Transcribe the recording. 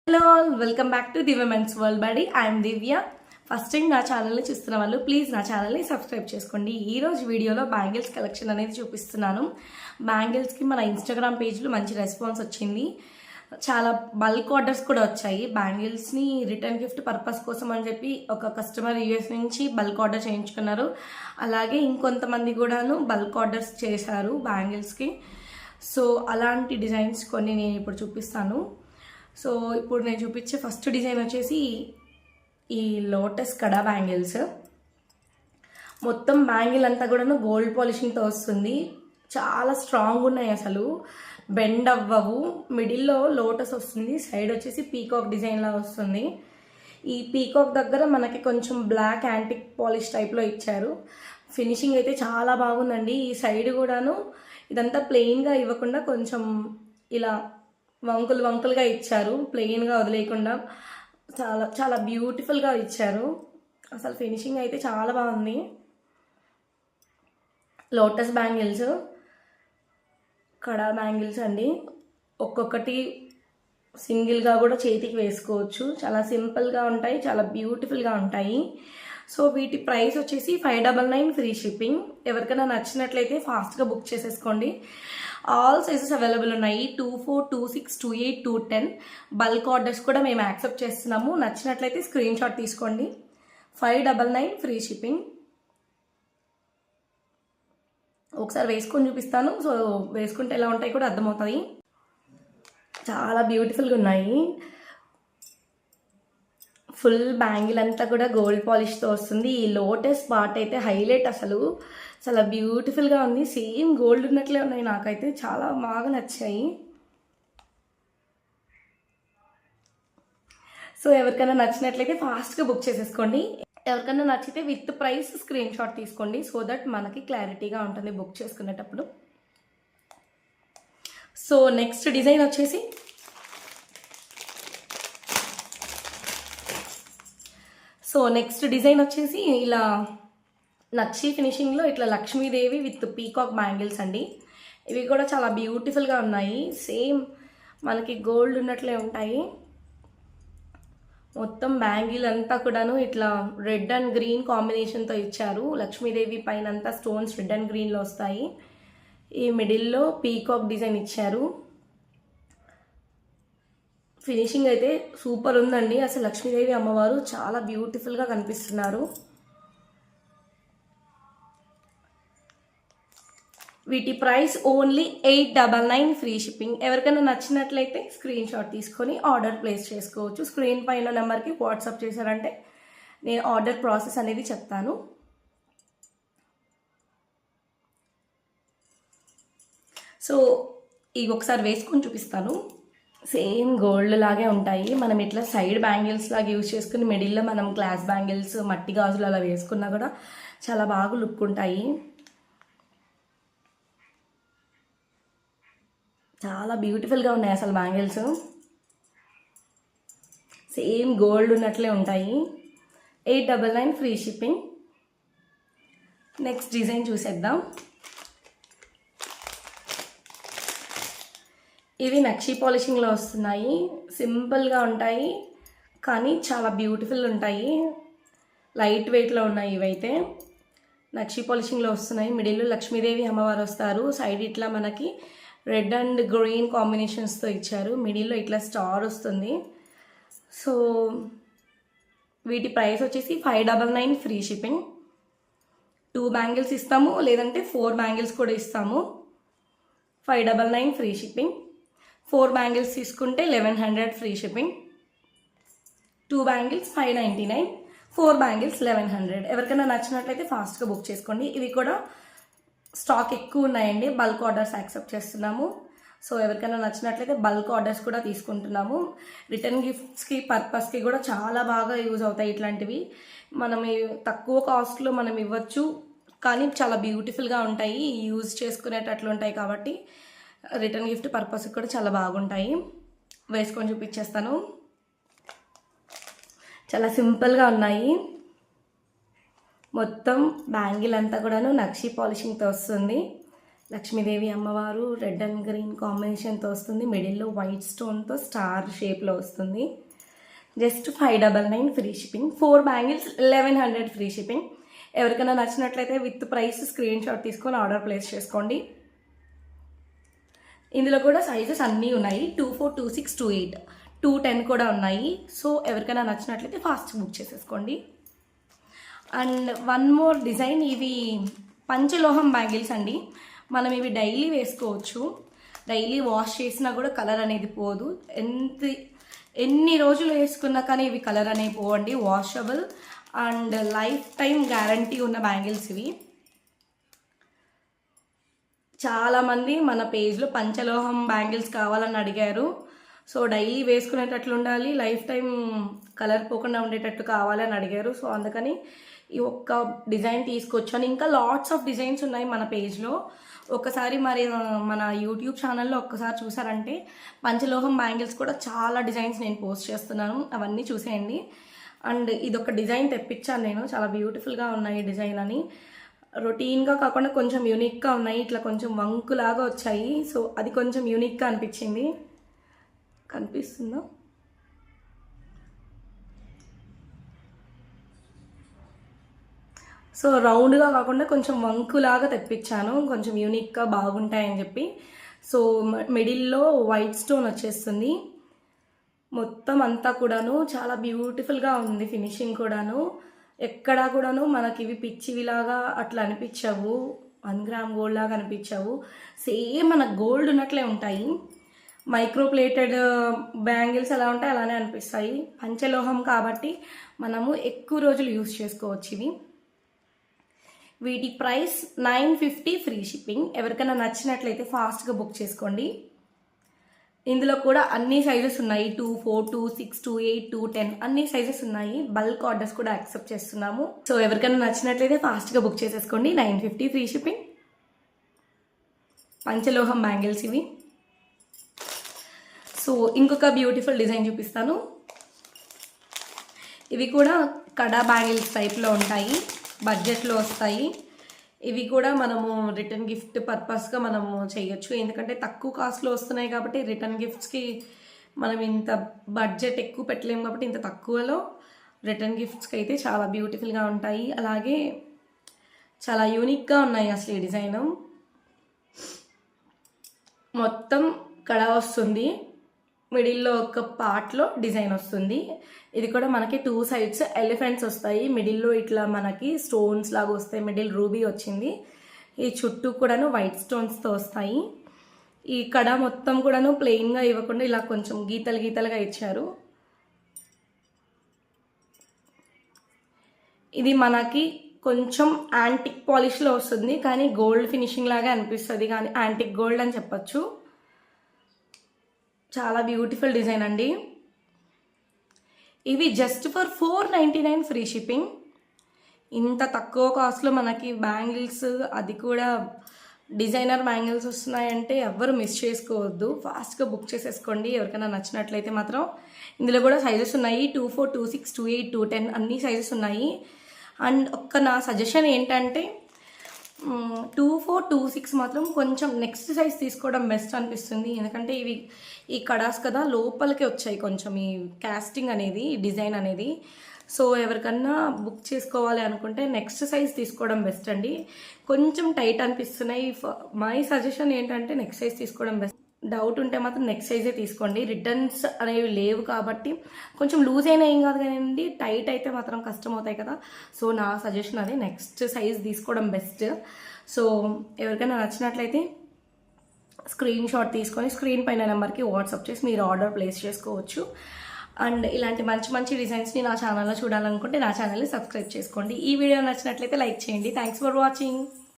Hello welcome back to Divya men's world body. I'm Divya. First time నా ఛానల్ని చూస్తున్న వాళ్ళు ప్లీజ్ నా ఛానల్ని సబ్స్క్రైబ్ చేసుకోండి. ఈరోజు వీడియోలో బ్యాంగిల్స్ కలెక్షన్ అనేది చూపిస్తున్నాను. బ్యాంగిల్స్కి మన ఇన్స్టాగ్రామ్ పేజ్లో మంచి రెస్పాన్స్ వచ్చింది. చాలా బల్క్ ఆర్డర్స్ కూడా వచ్చాయి. బ్యాంగిల్స్ని రిటర్న్ గిఫ్ట్ పర్పస్ కోసం అని చెప్పి ఒక కస్టమర్ యూఎస్ నుంచి బల్క్ ఆర్డర్ చేయించుకున్నారు. అలాగే ఇంకొంతమంది కూడాను బల్క్ ఆర్డర్స్ చేశారు బ్యాంగిల్స్కి. సో అలాంటి డిజైన్స్ కొన్ని నేను ఇప్పుడు చూపిస్తాను. సో ఇప్పుడు నేను చూపించే ఫస్ట్ డిజైన్ వచ్చేసి ఈ లోటస్ కడా బ్యాంగిల్స్. మొత్తం బ్యాంగిల్ అంతా కూడాను గోల్డ్ పాలిషింగ్తో వస్తుంది. చాలా స్ట్రాంగ్ ఉన్నాయి, అసలు బెండ్ అవ్వవు. మిడిల్లో లోటస్ వస్తుంది, సైడ్ వచ్చేసి పీకాక్ డిజైన్లా వస్తుంది. ఈ పీకాక్ దగ్గర మనకి కొంచెం బ్లాక్ యాంటిక్ పాలిష్ టైప్లో ఇచ్చారు. ఫినిషింగ్ అయితే చాలా బాగుందండి. ఈ సైడ్ కూడాను ఇదంతా ప్లెయిన్గా ఇవ్వకుండా కొంచెం ఇలా వంకులుగా ఇచ్చారు, ప్లెయిన్గా వదిలేయకుండా చాలా చాలా బ్యూటిఫుల్గా ఇచ్చారు. అసలు ఫినిషింగ్ అయితే చాలా బాగుంది. లోటస్ బ్యాంగిల్స్, కడా బ్యాంగిల్స్ అండి. ఒక్కొక్కటి సింగిల్గా కూడా చేతికి వేసుకోవచ్చు. చాలా సింపుల్గా ఉంటాయి, చాలా బ్యూటిఫుల్గా ఉంటాయి. సో వీటి ప్రైస్ వచ్చేసి 599 ఫ్రీ షిప్పింగ్. ఎవరికైనా నచ్చినట్లయితే ఫాస్ట్గా బుక్ చేసేసుకోండి. ఆల్ సైజెస్ అవైలబుల్ ఉన్నాయి. 24, 26, 28, 210. బల్క్ ఆర్డర్స్ కూడా మేము యాక్సెప్ట్ చేస్తున్నాము. నచ్చినట్లయితే స్క్రీన్ షాట్ తీసుకోండి. 599 ఫ్రీ షిప్పింగ్. ఒకసారి వేసుకొని చూపిస్తాను. సో వేసుకుంటే ఎలా ఉంటాయి కూడా అర్థమవుతుంది. చాలా బ్యూటిఫుల్గా ఉన్నాయి. ఫుల్ బ్యాంగిల్ అంతా కూడా గోల్డ్ పాలిష్తో వస్తుంది. ఈ లోటస్ పార్ట్ అయితే హైలైట్, అసలు చాలా బ్యూటిఫుల్గా ఉంది. సేమ్ గోల్డ్ ఉన్నట్లే ఉన్నాయి. నాకైతే చాలా బాగా నచ్చాయి. సో ఎవరికైనా నచ్చినట్లయితే ఫాస్ట్గా బుక్ చేసేసుకోండి. ఎవరికైనా నచ్చితే విత్ ప్రైస్ స్క్రీన్ షాట్ తీసుకోండి. సో దట్ మనకి క్లారిటీగా ఉంటుంది బుక్ చేసుకునేటప్పుడు. సో నెక్స్ట్ డిజైన్ వచ్చేసి ఇలా నక్షి ఫినిషింగ్లో ఇట్లా లక్ష్మీదేవి విత్ పీకాక్ బ్యాంగిల్స్ అండి. ఇవి కూడా చాలా బ్యూటిఫుల్గా ఉన్నాయి. సేమ్ మనకి గోల్డ్ ఉన్నట్లే ఉంటాయి. మొత్తం బ్యాంగిల్ అంతా కూడాను ఇట్లా రెడ్ అండ్ గ్రీన్ కాంబినేషన్తో ఇచ్చారు. లక్ష్మీదేవి పైన అంతా స్టోన్స్ రెడ్ అండ్ గ్రీన్లో వస్తాయి. ఈ మిడిల్లో పీకాక్ డిజైన్ ఇచ్చారు. ఫినిషింగ్ అయితే సూపర్ ఉందండి. అసలు లక్ష్మీదేవి అమ్మవారు చాలా బ్యూటిఫుల్గా కనిపిస్తున్నారు. వీటి ప్రైస్ ఓన్లీ 899 ఫ్రీ షిప్పింగ్. ఎవరికైనా నచ్చినట్లయితే స్క్రీన్ షాట్ తీసుకొని ఆర్డర్ ప్లేస్ చేసుకోవచ్చు. స్క్రీన్ పైన నెంబర్కి వాట్సాప్ చేశారంటే నేను ఆర్డర్ ప్రాసెస్ అనేది చెప్తాను. సో ఇవి ఒకసారి వేసుకొని చూపిస్తాను. సేమ్ గోల్డ్ లాగే ఉంటాయి. మనం ఇట్లా సైడ్ బ్యాంగిల్స్ లాగా యూజ్ చేసుకుని మిడిల్లో మనం గ్లాస్ బ్యాంగిల్స్, మట్టి గాజులు అలా వేసుకున్నా కూడా చాలా బాగా లుక్ ఉంటాయి. చాలా బ్యూటిఫుల్గా ఉన్నాయి అసలు బ్యాంగిల్స్. సేమ్ గోల్డ్ ఉన్నట్లే ఉంటాయి. 899 ఫ్రీ షిప్పింగ్. నెక్స్ట్ డిజైన్ చూసేద్దాం. ఇవి నక్షి పాలిషింగ్లో వస్తున్నాయి. సింపుల్గా ఉంటాయి కానీ చాలా బ్యూటిఫుల్ ఉంటాయి. లైట్ వెయిట్లో ఉన్నాయి. ఇవైతే నక్షి పాలిషింగ్లో వస్తున్నాయి. మిడిల్లో లక్ష్మీదేవి అమ్మవారు వస్తారు. సైడ్ ఇట్లా మనకి రెడ్ అండ్ గ్రీన్ కాంబినేషన్స్తో ఇచ్చారు. మిడిల్లో ఇట్లా స్టార్ వస్తుంది. సో వీటి ప్రైస్ వచ్చేసి 599 ఫ్రీ షిప్పింగ్. 2 బ్యాంగిల్స్ ఇస్తాము, లేదంటే 4 బ్యాంగిల్స్ కూడా ఇస్తాము. 599 ఫ్రీ షిప్పింగ్. 4 బ్యాంగిల్స్ తీసుకుంటే 1100 ఫ్రీ షిప్పింగ్. 2 bangles 599, 4 bangles 1100. ఎవరికైనా నచ్చినట్లయితే ఫాస్ట్గా బుక్ చేసుకోండి. ఇవి కూడా స్టాక్ ఎక్కువ ఉన్నాయండి. బల్క్ ఆర్డర్స్ యాక్సెప్ట్ చేస్తున్నాము. సో ఎవరికైనా నచ్చినట్లయితే బల్క్ ఆర్డర్స్ కూడా తీసుకుంటున్నాము. రిటర్న్ గిఫ్ట్స్కి పర్పస్కి కూడా చాలా బాగా యూజ్ అవుతాయి ఇట్లాంటివి. మనం తక్కువ కాస్ట్లో మనం ఇవ్వచ్చు, కానీ చాలా బ్యూటిఫుల్గా ఉంటాయి. యూజ్ చేసుకునేటట్లు ఉంటాయి కాబట్టి రిటర్న్ గిఫ్ట్ పర్పస్కి కూడా చాలా బాగుంటాయి. వేసుకొని చూపించేస్తాను. చాలా సింపుల్గా ఉన్నాయి. మొత్తం బ్యాంగిల్ అంతా కూడాను నక్షి పాలిషింగ్తో వస్తుంది. లక్ష్మీదేవి అమ్మవారు రెడ్ అండ్ గ్రీన్ కాంబినేషన్తో వస్తుంది. మిడిల్లో వైట్ స్టోన్తో స్టార్ షేప్లో వస్తుంది. Just 599 free shipping. 4 bangles 1100 free shipping. ఎవరికైనా నచ్చినట్లయితే విత్ ప్రైస్ స్క్రీన్ షాట్ తీసుకొని ఆర్డర్ ప్లేస్ చేసుకోండి. ఇందులో కూడా సైజెస్ అన్నీ ఉన్నాయి. 24, 26, 28, 210 కూడా ఉన్నాయి. సో ఎవరికైనా నచ్చినట్లయితే ఫాస్ట్ బుక్ చేసేసుకోండి. అండ్ వన్ మోర్ డిజైన్, ఇవి పంచలోహం బ్యాంగిల్స్ అండి. మనం ఇవి డైలీ వేసుకోవచ్చు. డైలీ వాష్ చేసినా కూడా కలర్ అనేది పోదు. ఎన్ని రోజులు వేసుకున్నా కానీ ఇవి కలర్ అనేవి పోవండి. Washable and lifetime guarantee ఉన్న బ్యాంగిల్స్ ఇవి. చాలామంది మన పేజ్లో పంచలోహం బ్యాంగిల్స్ కావాలని అడిగారు. సో డైలీ వేసుకునేటట్లు ఉండాలి, లైఫ్ టైం కలర్ పోకుండా ఉండేటట్టు కావాలని అడిగారు. సో అందుకని ఈ ఒక్క డిజైన్ తీసుకొచ్చాను. ఇంకా లాట్స్ ఆఫ్ డిజైన్స్ ఉన్నాయి మన పేజ్లో. ఒకసారి మరి మన యూట్యూబ్ ఛానల్లో ఒక్కసారి చూసారంటే పంచలోహం బ్యాంగిల్స్ కూడా చాలా డిజైన్స్ నేను పోస్ట్ చేస్తున్నాను, అవన్నీ చూసేయండి. అండ్ ఇదొక డిజైన్ తెప్పించాను నేను, చాలా బ్యూటిఫుల్గా ఉన్నాయి డిజైన్ అని. రొటీన్గా కాకుండా కొంచెం యూనిక్గా ఉన్నాయి, ఇట్లా కొంచెం వంకులాగా వచ్చాయి. సో అది కొంచెం యూనిక్గా అనిపించింది. కనిపిస్తుందా? సో రౌండ్గా కాకుండా కొంచెం వంకులాగా తెప్పించాను, కొంచెం యూనిక్గా బాగుంటాయని చెప్పి. సో మిడిల్లో వైట్ స్టోన్ వచ్చేస్తుంది. మొత్తం అంతా కూడాను చాలా బ్యూటిఫుల్గా ఉంది. ఫినిషింగ్ కూడాను ఎక్కడా కూడాను మనకి ఇవి పిచ్చివిలాగా అట్లా అనిపించవు, 1 గ్రామ్ గోల్డ్ లాగా అనిపించవు. సేమ్ మన గోల్డ్ ఉన్నట్లే ఉంటాయి. మైక్రో ప్లేటెడ్ బ్యాంగిల్స్ ఎలా ఉంటాయి అలానే అనిపిస్తాయి. పంచలోహం కాబట్టి మనము ఎక్కువ రోజులు యూస్ చేసుకోవచ్చు ఇవి. వీటి ప్రైస్ 950 ఫ్రీ షిప్పింగ్. ఎవరికైనా నచ్చినట్లయితే ఫాస్ట్గా బుక్ చేసుకోండి. ఇందులో కూడా అన్ని సైజెస్ ఉన్నాయి. 2, 4, 2, 6, 2, 8, 2, 10 అన్ని సైజెస్ ఉన్నాయి. బల్క్ ఆర్డర్స్ కూడా యాక్సెప్ట్ చేస్తున్నాము. సో ఎవరికైనా నచ్చినట్లయితే ఫాస్ట్గా బుక్ చేసేసుకోండి. 950 ఫ్రీ షిప్పింగ్. పంచలోహం బ్యాంగిల్స్ ఇవి. సో ఇంకొక బ్యూటిఫుల్ డిజైన్ చూపిస్తాను. ఇవి కూడా కడా బ్యాంగిల్స్ టైప్లో ఉంటాయి, బడ్జెట్లో వస్తాయి. ఇవి కూడా మనము రిటర్న్ గిఫ్ట్ పర్పస్గా మనము చేయొచ్చు, ఎందుకంటే తక్కువ కాస్ట్లో వస్తున్నాయి కాబట్టి. రిటర్న్ గిఫ్ట్స్కి మనం ఇంత బడ్జెట్ ఎక్కువ పెట్టలేము కాబట్టి ఇంత తక్కువలో రిటర్న్ గిఫ్ట్స్కి అయితే చాలా బ్యూటిఫుల్గా ఉంటాయి. అలాగే చాలా యూనిక్గా ఉన్నాయి అసలు ఈ డిజైన్. మొత్తం కడ వస్తుంది, మిడిల్లో ఒక పార్ట్లో డిజైన్ వస్తుంది. ఇది కూడా మనకి 2 సైడ్స్ ఎలిఫెంట్స్ వస్తాయి. మిడిల్లో ఇట్లా మనకి స్టోన్స్ లాగా వస్తాయి. మిడిల్ రూబీ వచ్చింది. ఈ చుట్టూ కూడాను వైట్ స్టోన్స్తో వస్తాయి. ఈ కడ మొత్తం కూడాను ప్లెయిన్గా ఇవ్వకుండా ఇలా కొంచెం గీతలు గీతలుగా ఇచ్చారు. ఇది మనకి కొంచెం యాంటిక్ పాలిష్లో వస్తుంది, కానీ గోల్డ్ ఫినిషింగ్ లాగా అనిపిస్తుంది, కానీ యాంటిక్ గోల్డ్ అని చెప్పచ్చు. చాలా బ్యూటిఫుల్ డిజైన్ అండి. ఇవి జస్ట్ ఫర్ 499 ఫ్రీ షిప్పింగ్. ఇంత తక్కువ కాస్ట్లో మనకి బ్యాంగిల్స్, అది కూడా డిజైనర్ బ్యాంగిల్స్ వస్తున్నాయంటే ఎవ్వరు మిస్ చేసుకోవద్దు. ఫాస్ట్గా బుక్ చేసేసుకోండి ఎవరికైనా నచ్చినట్లయితే మాత్రం. ఇందులో కూడా సైజెస్ ఉన్నాయి. 24, 26, 28, 210 అన్ని సైజెస్ ఉన్నాయి. అండ్ నా సజెషన్ ఏంటంటే 24, 26 మాత్రం కొంచెం నెక్స్ట్ సైజ్ తీసుకోవడం బెస్ట్ అనిపిస్తుంది. ఎందుకంటే ఇవి ఈ కడాస్ కదా లోపలికి వచ్చాయి కొంచెం ఈ కాస్టింగ్ అనేది, డిజైన్ అనేది. సో ఎవరికన్నా బుక్ చేసుకోవాలి అనుకుంటే నెక్స్ట్ సైజ్ తీసుకోవడం బెస్ట్ అండి. కొంచెం టైట్ అనిపిస్తున్నాయి. మై సజెషన్ ఏంటంటే నెక్స్ట్ సైజ్ తీసుకోవడం బెస్ట్. డౌట్ ఉంటే మాత్రం నెక్స్ట్ సైజే తీసుకోండి. రిటర్న్స్ అనేవి లేవు కాబట్టి కొంచెం లూజ్ అయినా ఏం కాదు కానీ టైట్ అయితే మాత్రం కష్టం అవుతాయి కదా. సో నా సజెషన్ అదే, నెక్స్ట్ సైజ్ తీసుకోవడం బెస్ట్. సో ఎవరికైనా నచ్చినట్లయితే స్క్రీన్ షాట్ తీసుకొని స్క్రీన్ పైన నెంబర్కి వాట్సాప్ చేసి మీరు ఆర్డర్ ప్లేస్ చేసుకోవచ్చు. అండ్ ఇలాంటి మంచి మంచి డిజైన్స్ని నా ఛానల్లో చూడాలనుకుంటే నా ఛానల్ని సబ్స్క్రైబ్ చేసుకోండి. ఈ వీడియో నచ్చినట్లయితే లైక్ చేయండి. Thanks for watching.